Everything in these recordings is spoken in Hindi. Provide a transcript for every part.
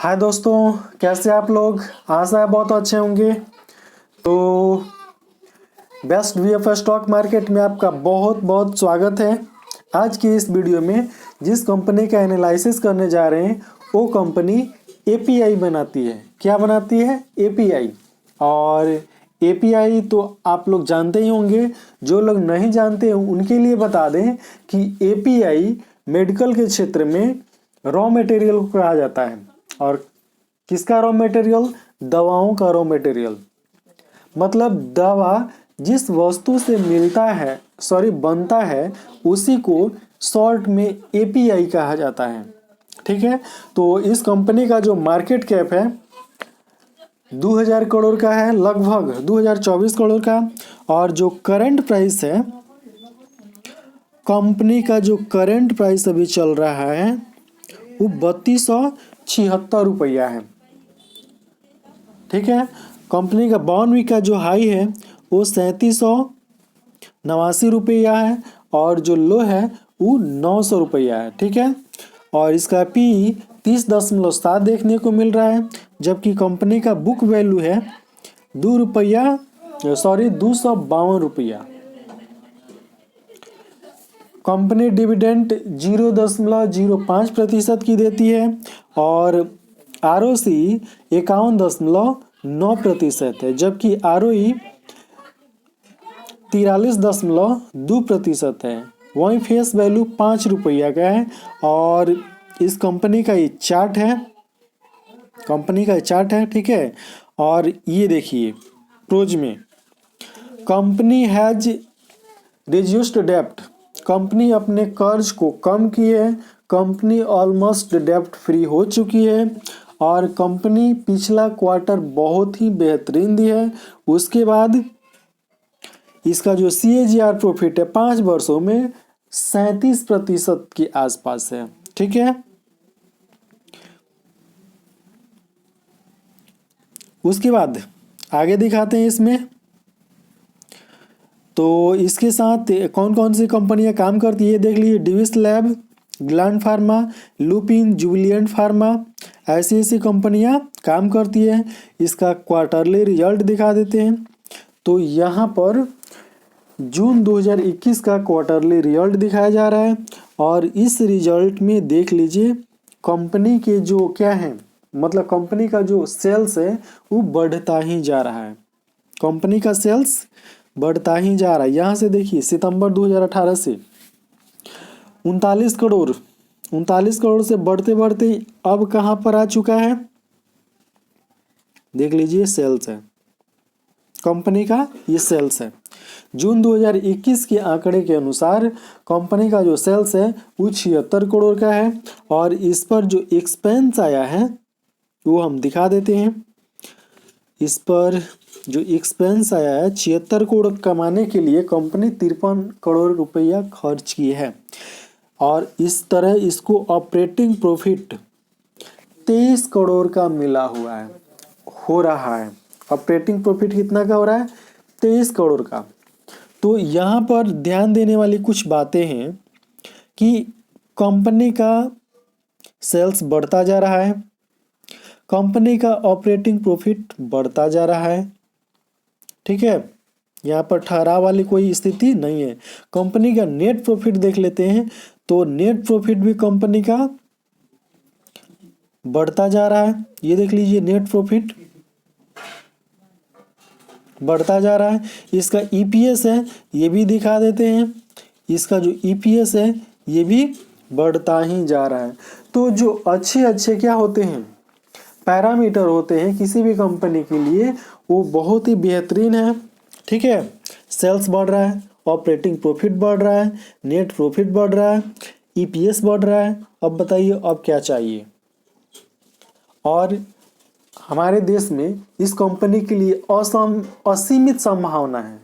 हाय दोस्तों, कैसे आप लोग। आशा है बहुत अच्छे होंगे। तो बेस्ट वीएफएस स्टॉक मार्केट में आपका बहुत बहुत स्वागत है। आज की इस वीडियो में जिस कंपनी का एनालिसिस करने जा रहे हैं वो कंपनी एपीआई बनाती है। क्या बनाती है? एपीआई। और एपीआई तो आप लोग जानते ही होंगे। जो लोग नहीं जानते हैं उनके लिए बता दें कि एपीआई मेडिकल के क्षेत्र में रॉ मटेरियल को कहा जाता है। और किसका रॉ मटेरियल? दवाओं का रॉ मटेरियल। मतलब दवा जिस वस्तु से बनता है उसी को शॉर्ट में एपीआई कहा जाता है। ठीक है। तो इस कंपनी का जो मार्केट कैप है 2000 करोड़ का है, लगभग 2024 करोड़ का। और जो करंट प्राइस है, कंपनी का जो करंट प्राइस अभी चल रहा है वो 3276 रुपया है। ठीक है। कंपनी का 52 का जो हाई है वो 3789 रुपया है और जो लो है वो 900 रुपया है। ठीक है। और इसका पी 30.7 देखने को मिल रहा है, जबकि कंपनी का बुक वैल्यू है 252 रुपया। कंपनी डिविडेंड 0.05% की देती है और आरओसी 51.9% है, जबकि आरओई 43.2% है। वहीं फेस वैल्यू 5 रुपया का है। और इस कंपनी का ये चार्ट है। ठीक है। और ये देखिए प्रोज में कंपनी हैज रिड्यूस्ड डेब्ट। कंपनी अपने कर्ज को कम की है। कंपनी ऑलमोस्ट डेब्ट फ्री हो चुकी है और कंपनी पिछला क्वार्टर बहुत ही बेहतरीन दी है। उसके बाद इसका जो CAGR प्रॉफिट है 5 वर्षों में 37% के आसपास है। ठीक है। उसके बाद आगे दिखाते हैं इसमें। तो इसके साथ कौन कौन सी कंपनियां काम करती है देख लीजिए। Divis lab, Gland pharma, Lupin, Jubilant pharma, ऐसी कंपनियां काम करती है। इसका क्वार्टरली रिजल्ट दिखा देते हैं। तो यहाँ पर जून 2021 का क्वार्टरली रिजल्ट दिखाया जा रहा है और इस रिजल्ट में देख लीजिए कंपनी के जो क्या है, मतलब कंपनी का जो सेल्स है वो बढ़ता ही जा रहा है। कंपनी का सेल्स बढ़ता ही जा रहा है। यहाँ से देखिए सितंबर 2018 से 39 करोड़ से बढ़ते बढ़ते अब कहाँ पर आ चुका है देख लीजिए। सेल्स है कंपनी का, ये सेल्स है। जून 2021 के आंकड़े के अनुसार कंपनी का जो सेल्स है वो 76 करोड़ का है और इस पर जो एक्सपेंस आया है वो हम दिखा देते हैं। इस पर जो एक्सपेंस आया है 76 करोड़ कमाने के लिए कंपनी 53 करोड़ रुपया खर्च की है और इस तरह इसको ऑपरेटिंग प्रॉफिट 23 करोड़ का मिला हुआ है, हो रहा है। ऑपरेटिंग प्रॉफिट कितना का हो रहा है? 23 करोड़ का। तो यहाँ पर ध्यान देने वाली कुछ बातें हैं कि कंपनी का सेल्स बढ़ता जा रहा है, कंपनी का ऑपरेटिंग प्रॉफिट बढ़ता जा रहा है। ठीक है। यहाँ पर ठहराव वाली कोई स्थिति नहीं है। कंपनी का नेट प्रॉफिट देख लेते हैं। तो नेट प्रॉफिट भी कंपनी का बढ़ता जा रहा है। ये देख लीजिए नेट प्रॉफिट बढ़ता जा रहा है। इसका EPS है ये भी दिखा देते हैं। इसका जो EPS है ये भी बढ़ता ही जा रहा है। तो जो अच्छे क्या होते हैं, पैरामीटर होते हैं किसी भी कंपनी के लिए, वो बहुत ही बेहतरीन है। ठीक है। सेल्स बढ़ रहा है, ऑपरेटिंग प्रॉफिट बढ़ रहा है, नेट प्रॉफिट बढ़ रहा है, EPS बढ़ रहा है। अब बताइए अब क्या चाहिए। और हमारे देश में इस कंपनी के लिए असीमित संभावना है।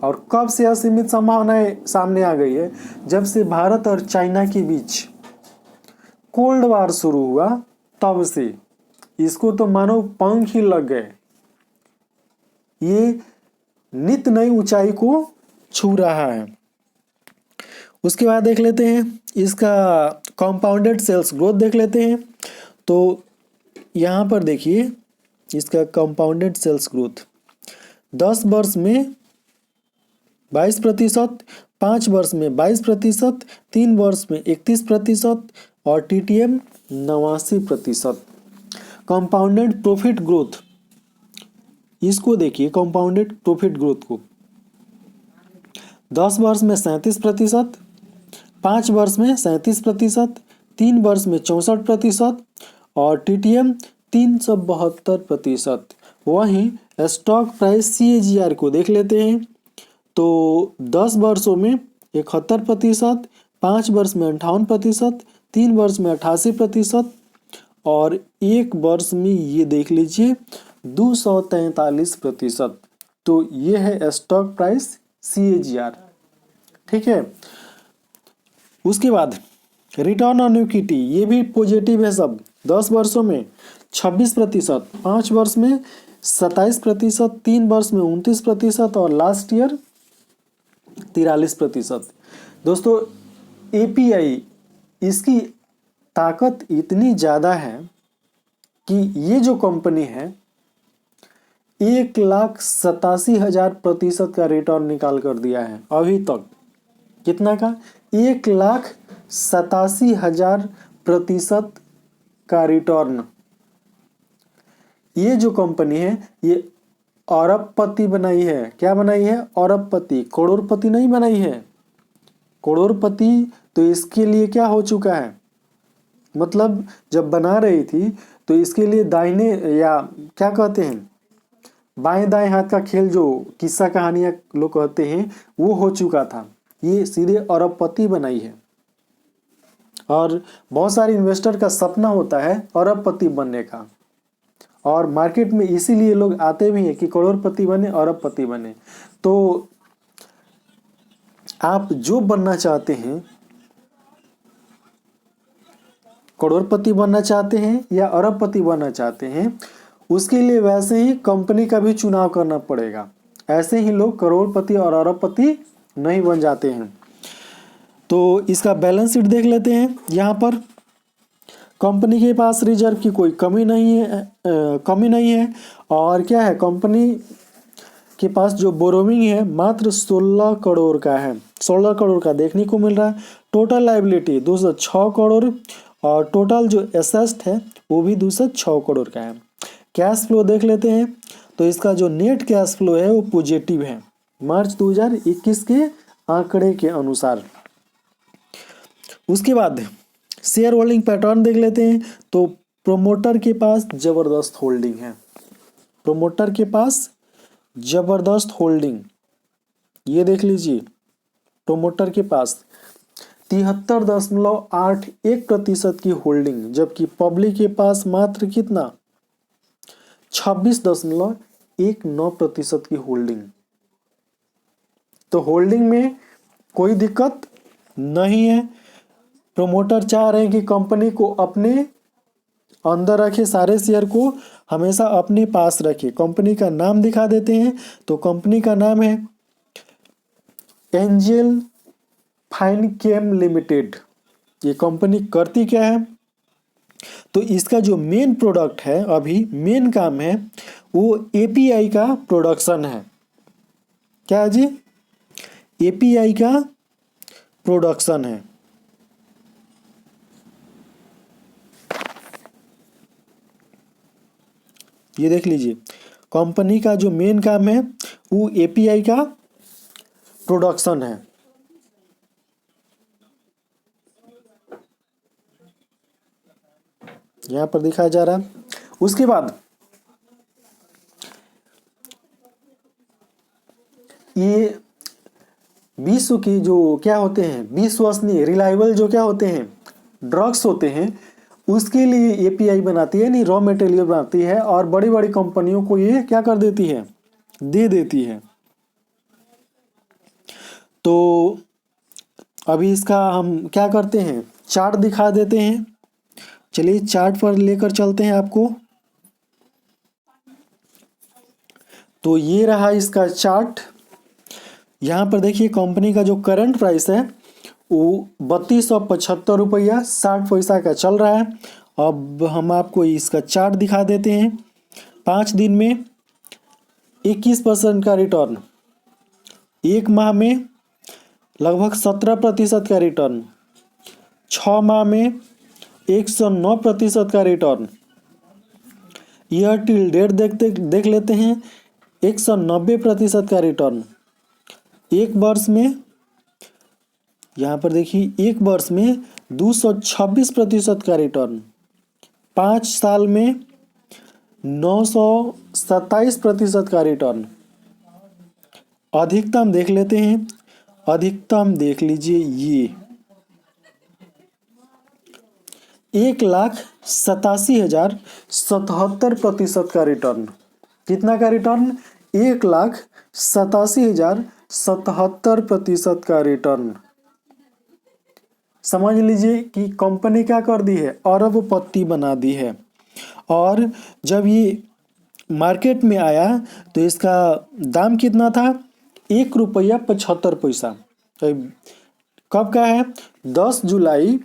और कब से असीमित संभावनाएं सामने आ गई है? जब से भारत और चाइना के बीच कोल्ड वार शुरू हुआ तब से इसको तो मानो पंख ही लग गए। ये नित नई ऊंचाई को छू रहा है। उसके बाद देख लेते हैं इसका कंपाउंडेड सेल्स ग्रोथ देख लेते हैं। तो यहाँ पर देखिए इसका कंपाउंडेड सेल्स ग्रोथ 10 वर्ष में 22%, 5 वर्ष में 22%, 3 वर्ष में 31% और TTM 89%। कंपाउंडेड प्रॉफिट ग्रोथ, इसको देखिए कंपाउंडेड प्रॉफिट ग्रोथ को 10 वर्ष में 37%, 5 वर्ष में 37%, 3 वर्ष में 64% और TTM 372%। वहीं स्टॉक प्राइस CAGR को देख लेते हैं तो 10 वर्षों में 71%, 5 वर्ष में 58%, 3 वर्ष में 88% और 1 वर्ष में ये देख लीजिए 243%। तो ये है स्टॉक प्राइस CAGR। ठीक है, उसके बाद रिटर्न ऑन इक्विटी, ये भी पॉजिटिव है सब। 10 वर्षों में 26%, 5 वर्ष में 27%, 3 वर्ष में 29% और लास्ट ईयर 43%। दोस्तों API इसकी ताकत इतनी ज़्यादा है कि ये जो कंपनी है 1,87,000% का रिटर्न निकाल कर दिया है अभी तक। कितना का? 1,87,000% का रिटर्न। ये जो कंपनी है ये अरबपति बनाई है। क्या बनाई है? अरबपति, करोड़पति नहीं बनाई है। करोड़पति तो इसके लिए क्या हो चुका है, मतलब जब बना रही थी तो इसके लिए दाहिने या क्या कहते हैं बाएं दाएं हाथ का खेल, जो किस्सा कहानियां लोग कहते हैं, वो हो चुका था। ये सीधे अरबपति बनाई है और बहुत सारे इन्वेस्टर का सपना होता है अरबपति बनने का और मार्केट में इसीलिए लोग आते भी हैं कि करोड़पति बने, अरबपति बने। तो आप जो बनना चाहते हैं, करोड़पति बनना चाहते हैं या अरबपति बनना चाहते हैं, उसके लिए वैसे ही कंपनी का भी चुनाव करना पड़ेगा। ऐसे ही लोग करोड़पति और अरबपति नहीं बन जाते हैं। तो इसका बैलेंस शीट देख लेते हैं। यहाँ पर कंपनी के पास रिजर्व की कोई कमी नहीं है और क्या है, कंपनी के पास जो बोरोविंग है मात्र 16 करोड़ का है, 16 करोड़ का देखने को मिल रहा है। टोटल लायबिलिटी 206 करोड़ और टोटल जो एसेट है वो भी 206 करोड़ का है। कैश फ्लो देख लेते हैं तो इसका जो नेट कैश फ्लो है वो पॉजिटिव है मार्च 2021 के आंकड़े के अनुसार। उसके बाद शेयर होल्डिंग पैटर्न देख लेते हैं तो प्रोमोटर के पास जबरदस्त होल्डिंग है। प्रोमोटर के पास जबरदस्त होल्डिंग, ये देख लीजिए, प्रोमोटर के पास 73.81% की होल्डिंग, जबकि पब्लिक के पास मात्र कितना 26.19% की होल्डिंग। तो होल्डिंग में कोई दिक्कत नहीं है। प्रोमोटर चाह रहे हैं कि कंपनी को अपने अंदर रखे, सारे शेयर को हमेशा अपने पास रखे। कंपनी का नाम दिखा देते हैं तो कंपनी का नाम है एंजल फाइनकेम लिमिटेड। ये कंपनी करती क्या है, तो इसका जो मेन प्रोडक्ट है, अभी मेन काम है वो API का प्रोडक्शन है। क्या है जी? API का प्रोडक्शन है। ये देख लीजिए, कंपनी का जो मेन काम है वो API का प्रोडक्शन है। यहां पर दिखाया जा रहा है। उसके बाद ये विश्व की जो क्या होते हैं, विश्वसनीय रिलायबल जो क्या होते हैं ड्रग्स होते हैं, उसके लिए API बनाती है, नहीं रॉ मटेरियल बनाती है और बड़ी बड़ी कंपनियों को ये क्या कर देती है, दे देती है। तो अभी इसका हम क्या करते हैं, चार्ट दिखा देते हैं। चलिए चार्ट पर लेकर चलते हैं आपको। तो ये रहा इसका चार्ट। यहाँ पर देखिए कंपनी का जो करंट प्राइस है वो 3275 रुपया 60 पैसा का चल रहा है अब हम आपको इसका चार्ट दिखा देते हैं। 5 दिन में 21% का रिटर्न, एक माह में लगभग 17% का रिटर्न, 6 माह में 109% का रिटर्न, ईयर टिल डेट देख लेते हैं 190% का रिटर्न, एक वर्ष में यहाँ पर देखिए एक वर्ष में 226% का रिटर्न, 5 साल में 927% का रिटर्न। अधिकतम देख लेते हैं, अधिकतम देख लीजिए ये 1,87,077 का रिटर्न। कितना का रिटर्न? 1,87,077 का रिटर्न। समझ लीजिए कि कंपनी क्या कर दी है, अरबपति बना दी है। और जब ये मार्केट में आया तो इसका दाम कितना था? 1 रुपया 75 पैसा। तो कब का है? 10 जुलाई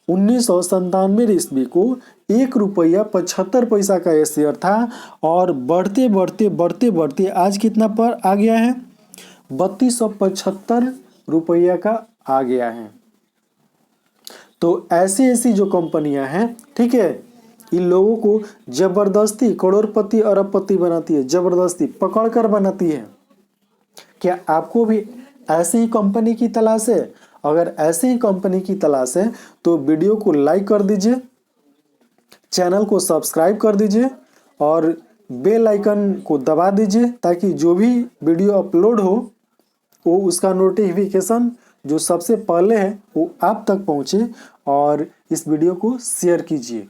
1997 ईस्वी को 1 रुपया 75 पैसा का ये शेयर था और बढ़ते बढ़ते बढ़ते बढ़ते आज कितना पर आ गया है? 3275 रुपया का आ गया है। तो ऐसी ऐसी जो कंपनियां हैं, ठीक है, इन लोगों को जबरदस्ती करोड़पति अरबपति बनाती है, जबरदस्ती पकड़ कर बनाती है। क्या आपको भी ऐसी ही कंपनी की तलाश है? अगर ऐसी ही कंपनी की तलाश है तो वीडियो को लाइक कर दीजिए, चैनल को सब्सक्राइब कर दीजिए और बेल आइकन को दबा दीजिए ताकि जो भी वीडियो अपलोड हो वो उसका नोटिफिकेशन जो सबसे पहले है वो आप तक पहुंचे। और इस वीडियो को शेयर कीजिए।